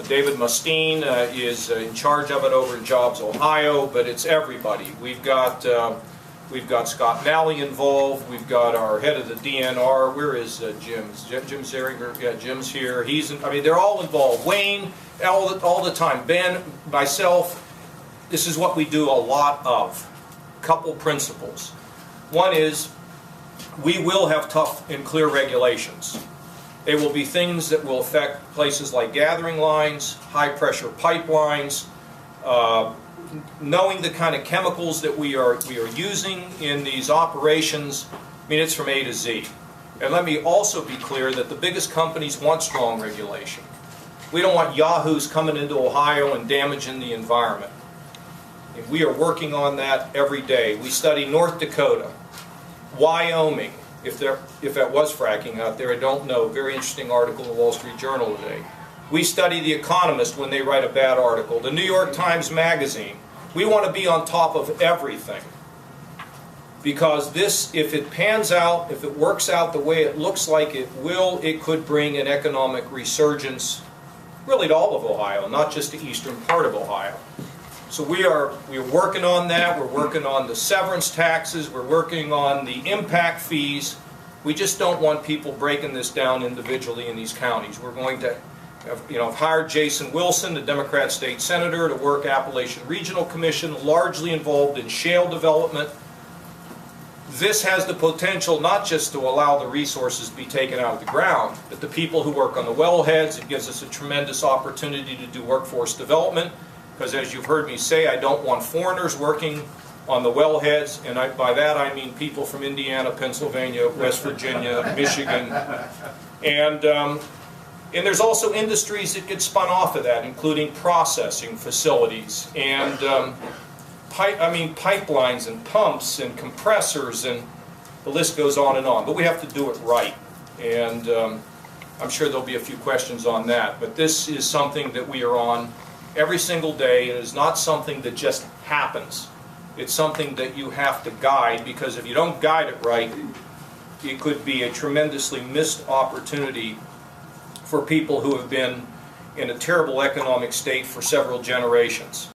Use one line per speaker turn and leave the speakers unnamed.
David Mustine is in charge of it over in Jobs, Ohio, but it's everybody. We've got Scott Nally involved. We've got our head of the DNR. Where is Jim? Jim Zeringer? Yeah, Jim's here. They're all involved. Wayne, all the time. Ben, myself. This is what we do a lot of. Couple principles. One is we will have tough and clear regulations. They will be things that will affect places like gathering lines, high-pressure pipelines, knowing the kind of chemicals that we are using in these operations. I mean, it's from A to Z. And let me also be clear that the biggest companies want strong regulation. We don't want yahoos coming into Ohio and damaging the environment. And we are working on that every day. We study North Dakota, Wyoming. If that was fracking out there, I don't know. Very interesting article in the Wall Street Journal today. We study The Economist when they write a bad article. The New York Times Magazine. We want to be on top of everything. Because this, if it pans out, if it works out the way it looks like it will, it could bring an economic resurgence really to all of Ohio, not just the eastern part of Ohio. So we're working on that. We're working on the severance taxes. We're working on the impact fees. We just don't want people breaking this down individually in these counties. We're going to have hired Jason Wilson, the Democrat state senator, to work Appalachian Regional Commission, largely involved in shale development. This has the potential not just to allow the resources to be taken out of the ground, but the people who work on the wellheads. It gives us a tremendous opportunity to do workforce development. Because as you've heard me say, I don't want foreigners working on the wellheads, and by that I mean people from Indiana, Pennsylvania, West Virginia, Michigan, and there's also industries that get spun off of that, including processing facilities and pipelines and pumps and compressors, and the list goes on and on. But we have to do it right, and I'm sure there'll be a few questions on that. But this is something that we are on every single day. It is not something that just happens. It's something that you have to guide, because if you don't guide it right, it could be a tremendously missed opportunity for people who have been in a terrible economic state for several generations.